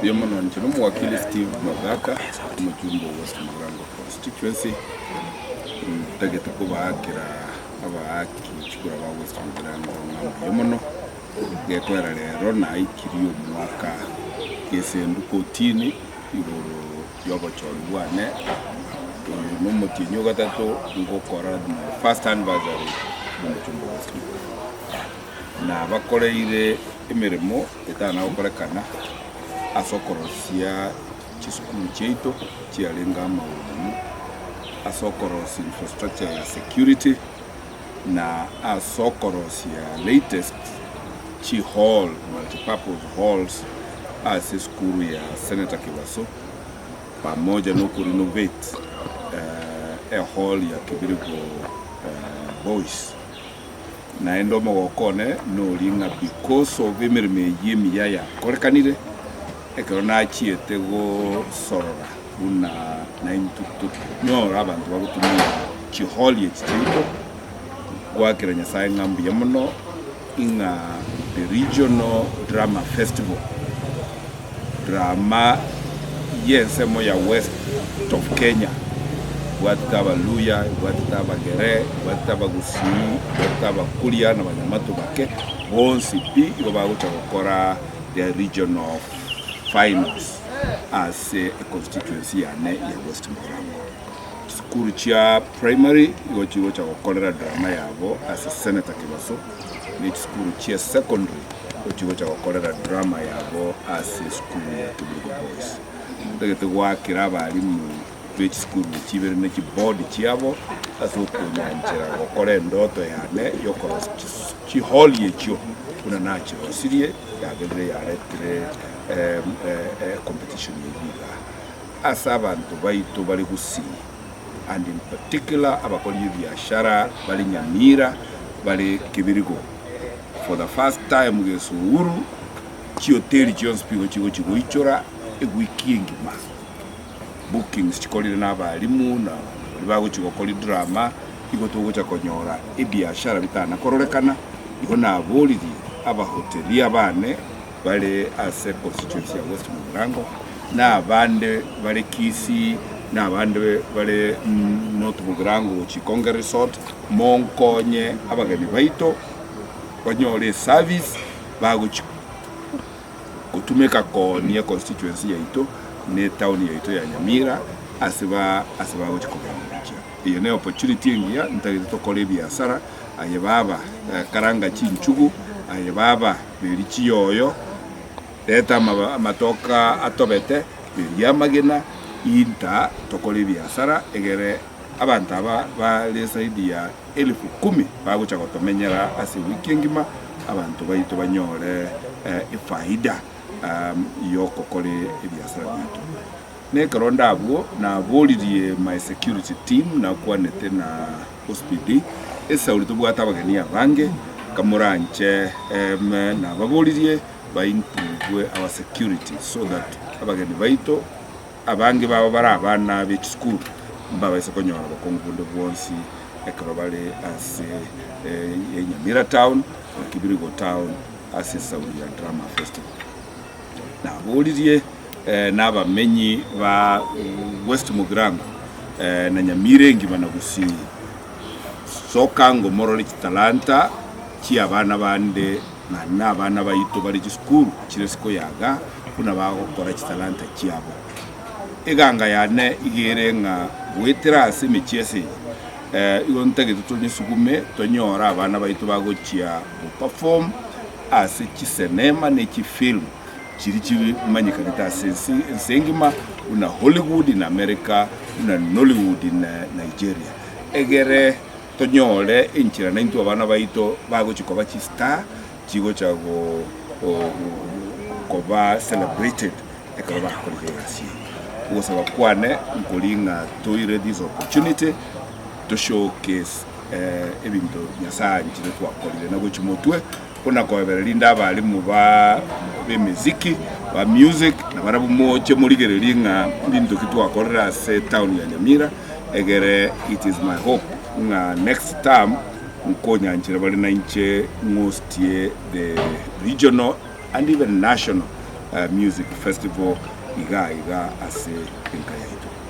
Yamano Nchino wakili Steve Mogaka, mjumbe wa West Mugirango constituency. Tageta kuba akira abaki chikura ba West Mugirango ngambo yamano. Gekwera lero na ikiriyo mwaka gesendu kotini iroro yoba cholwane. Nomoti nyoga tato ngokora na first anniversary mjumbe wa West Mugirango. Na bakoreire emirimo etana okorekana asokorosia chisukuru cheito chialenga maudmu asokorosia infrastructure ya security na asokorosia latest chi hall multipurpose halls as skuru ya Senator Kibaso pamoja no kurenovate a hall ya Kibirigo boys na endo mogokone no linga because of emirime yemi yaya korekanire ekorona chiete go sorora una 922 no abantu bagutumia chiholi chito gwakira nyasaye ngambi yamuno inga the regional drama festival drama yensemo ya west of Kenya wataba Luya wataba Gere wataba Gusii wataba Kuria na banyamatu bake bonsi pi bagucha gukora the regional finals as a constituency ya West Mugirango. Skuru chia primary igochigo cha gukorera drama yabo as a Senator Kibaso. Ni skuru chia secondary igochigo cha gukorera drama yabo as a school ya Kibirigo boys. Ndagete gwakira abarimu which school chibere ne board chiabo asokunyanjira gukora ndoto yane yokora chi hall yecho kuna nacho sirie yagere yaretire competition yiga asabantu baitu bali kusi and in particular abakoli biashara bali Nyamira bali Kibirigo for the first time gesuuru chioteri chionspigo chigo ichora wiki ngima bookings chikolire n'abalimu na bago chigokoli drama igotogo chakonyora ebiashara bitana kororekana iho naboliri abahoteli abane bale ase constituency ya West Mugirango na abande bale Kisi na abande bale North Mugirango Chikonge Resort monkonye abageni baito banyore service bago kutumeka koni ya constituency ya ito ne town ya ito ya Nyamira asiba uchikogamurikia iyo ne opportunity ngia ntagito kole biashara aye baba karanga chinchugu aye baba berichi yoyo leta matoka atobete ya magena inta tokole biashara egere abantu aba bale saidi ya 10,000 bagucha gotomenyera asi wikingima abantu bayito banyore ifaida yoko kole biashara bitu ne karonda abo na bolirie my security team na kwanete na hospital esa ulito bwata bageni abange kamuranche na babolirie ba improve our security so that abageni baito abange baba barabana be school mbaba isokonyora bakongundo bonsi ekrobale as Nyamira town Kibirigo town as Saudi drama festival na bolirie n'abamenyi ba West Mugirango na Nyamira ngima na gusi soka ngo moroli kitalanta ki abana bande na n'abana bayito bali school kiresiko yaga kuna bagokora kitalanta kiabo eganga yane igere nga weterasi michese igontage tutonyisugume tonyora abana bayito bagokia perform as kisenema ne kifilm chiri manyikanita sensi nsengima una Hollywood in America una Nollywood in Nigeria egere tonyore inchira na into abana baito bago chikoba chi star chigo chago koba celebrated ekaba kolgasi usa bakwane nkolinga toire this opportunity to showcase ebintu nyasaye chire twakolire nago chimotwe kuna kwa linda abalimu ba muziki ba music na barabu moche muligerelinga bintu kitwakorera se town ya Nyamira egere it is my hope nga next time mkonya nchira bali na inche ngostie the regional and even national music festival iga ase enka yaitu.